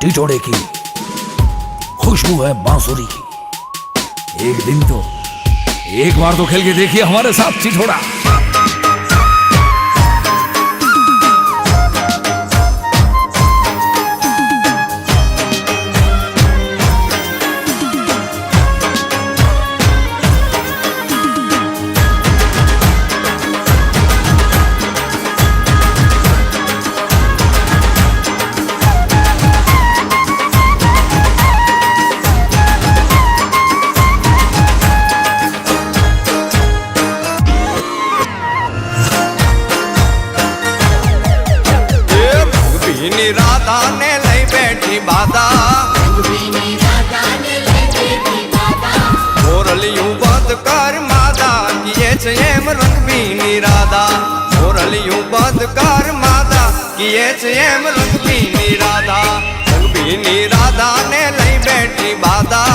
छिछोड़े की, खुशबू है बांसुरी की। एक दिन तो, एक बार तो खेल के देखिए हमारे साथ छिछोड़ा। राधा ने लई बैठी बाधा, मोरलियूं बंद कर मादा, किए छे एम रंगबीनी राधा। मोरलियूं बंद कर मादा, किए छे एम रंगबीनी राधा। रंगबीनी राधा ने लई बैठी बाधा,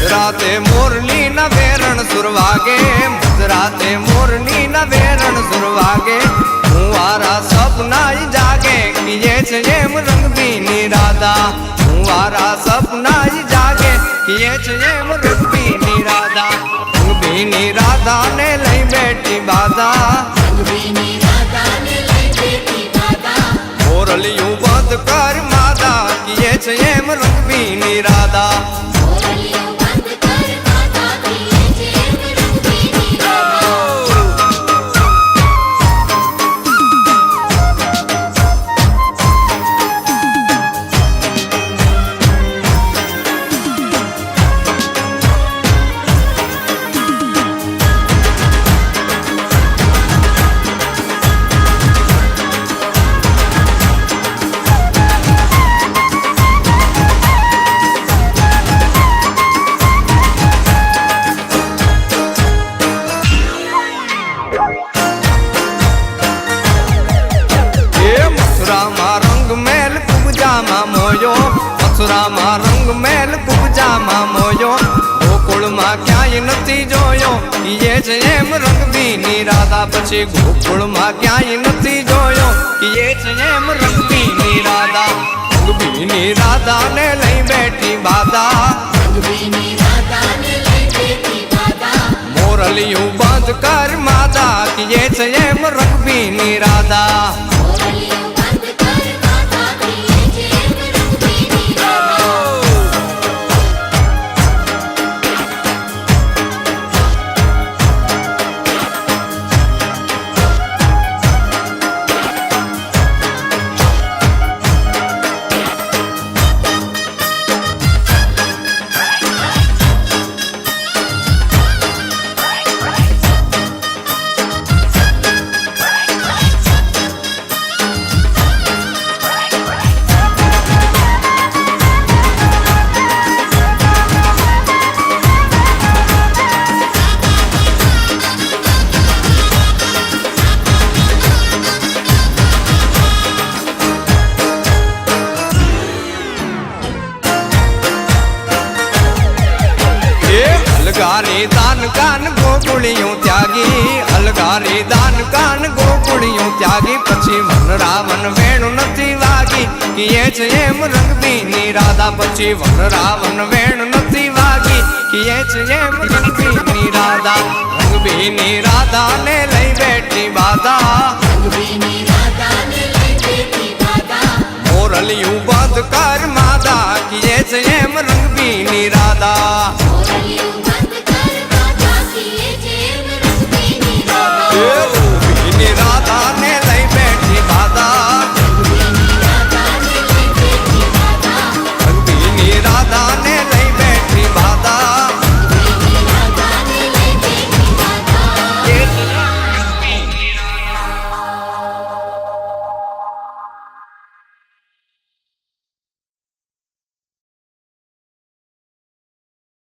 राते मोरनी न वेरण सुरवागे, राते मोरनी न वेरण सुरवागे। हुआरा सपना ही जागे, किए छे एम रंगबीनी राधा। हुआरा सपना ही जागे, किए छे एम रंगबीनी राधा। रंगबीनी राधा ने लई बैठी बाधा, मोरलियूं बंद कर मादा, किए छे एम रंगबीनी राधा। मथुराમાં રંગમેલ પૂજામાં મોયો, ગોકુળમાં ક્યાંય નથી જોયો, કિએ છે એમ રંગબીની રાધા। પછી ગોકુળમાં ક્યાંય નથી જોયો, કિએ છે એમ રંગબીની રાધા। રંગબીની રાધાને લઈ બેઠી બાધા, મોરલિયું બંધ કર માતા, કિએ છે એમ રંગબીની રાધા। अलगारी दान कान गोकुड़ियों त्यागी, अलगारी दान कान गोकुड़ियों त्यागी। पछी वन रावण वेणु नथी वागी, किए छे एम रंगबीनी राधा। पछी वन रावण वेणु नथी वागी, किए छे एम रंगबीनी राधा। रंगबीनी राधा ने लई बैठी बाधा, मोरलियूं बंद कर मादा, किए छे एम रंगबीनी राधा।